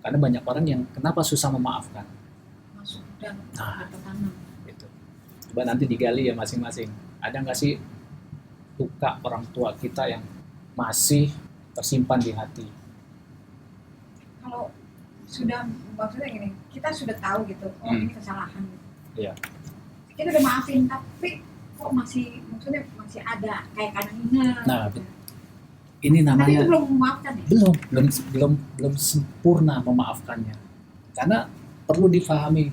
Karena banyak orang yang kenapa susah memaafkan. Masuk dan Nah, tertanam. itu. Coba nanti digali ya masing-masing. Ada nggak sih luka orang tua kita yang masih tersimpan di hati? Kalau sudah, maksudnya gini, kita sudah tahu gitu, ini kesalahan gitu. Iya. Kita udah maafin, tapi kok masih, maksudnya masih ada kayak kadang ingat. Nah, gitu. Ini Tapi namanya itu belum memaafkan ya? belum sempurna memaafkannya. Karena perlu difahami,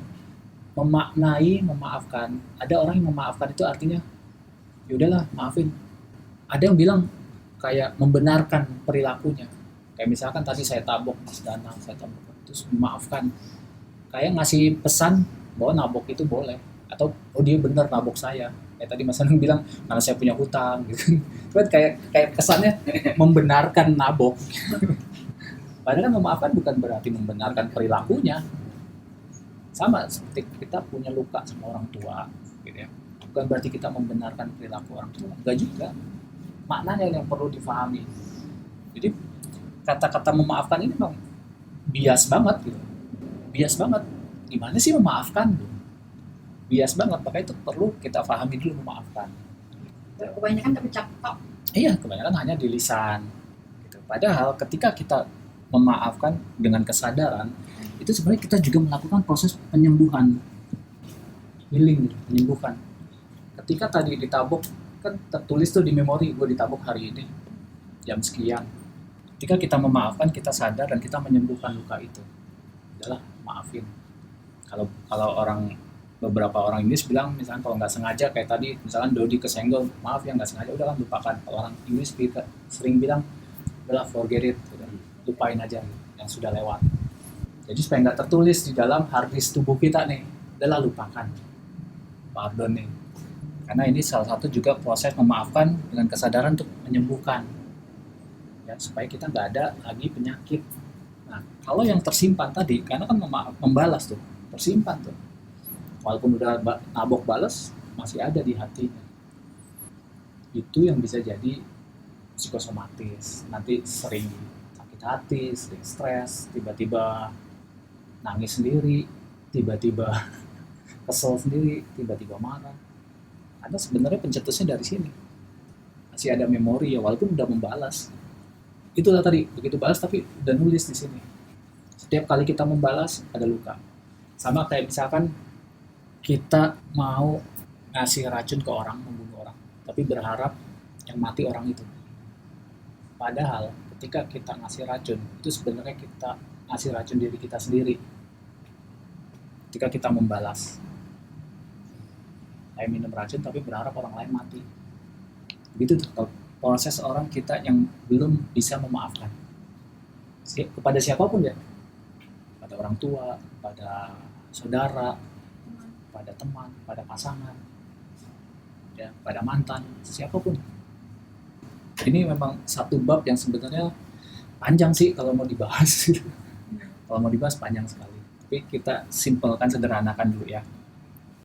memaknai memaafkan. Ada orang yang memaafkan itu artinya ya udahlah, maafin. Ada yang bilang kayak membenarkan perilakunya. Kayak misalkan tadi saya tabok Mas Danang, saya tabok terus memaafkan. Kayak ngasih pesan bahwa nabok itu boleh, atau oh dia benar nabok saya. Kayak tadi Mas Danang bilang karena saya punya hutang gitu. Kan kayak kesannya membenarkan nabok. Padahal kan memaafkan bukan berarti membenarkan perilakunya. Sama seperti kita punya luka sama orang tua gitu ya. Bukan berarti kita membenarkan perilaku orang tua. Enggak juga. Maknanya yang perlu difahami. Jadi kata-kata memaafkan ini memang bias banget gitu. Bias banget. Gimana sih memaafkan? Bias banget, makanya itu perlu kita pahami dulu memaafkan. Kebanyakan terucap tok. Iya, kebanyakan hanya di lisan. Gitu. Padahal ketika kita memaafkan dengan kesadaran, itu sebenarnya kita juga melakukan proses penyembuhan, healing, penyembuhan. Ketika tadi ditabok, kan tertulis tuh di memori, gue ditabok hari ini, jam sekian. Ketika kita memaafkan, kita sadar dan kita menyembuhkan luka itu. Adalah maafin. Kalau beberapa orang Inggris bilang, misalnya kalau nggak sengaja kayak tadi, misalnya Dodi kesenggol, maaf ya nggak sengaja, udah kan lupakan. Kalau orang Inggris sering bilang, udahlah forget it, lupain aja yang sudah lewat. Jadi supaya nggak tertulis di dalam hard disk tubuh kita nih, udahlah lupakan, pardon nih. Karena ini salah satu juga proses memaafkan dengan kesadaran untuk menyembuhkan, ya supaya kita nggak ada lagi penyakit. Nah, kalau yang tersimpan tadi, karena kan membalas tuh, tersimpan tuh. Walaupun udah nabok balas, masih ada di hatinya. Itu yang bisa jadi psikosomatis. Nanti sering sakit hati, sering stres, tiba-tiba nangis sendiri, tiba-tiba kesel sendiri, tiba-tiba marah. Karena sebenarnya pencetusnya dari sini. Masih ada memori ya, walaupun udah membalas. Itulah tadi, begitu balas tapi udah nulis di sini. Setiap kali kita membalas, ada luka. Sama kayak misalkan kita mau ngasih racun ke orang, membunuh orang, tapi berharap yang mati orang itu. Padahal ketika kita ngasih racun, itu sebenarnya kita ngasih racun diri kita sendiri. Ketika kita membalas, saya minum racun tapi berharap orang lain mati. Begitu tuh proses orang kita yang belum bisa memaafkan. Kepada siapapun ya, pada orang tua, pada saudara, pada teman, pada pasangan, ya, pada mantan, siapapun. Ini memang satu bab yang sebenarnya panjang sih kalau mau dibahas. Kalau mau dibahas panjang sekali. Tapi kita simpelkan, sederhanakan dulu ya.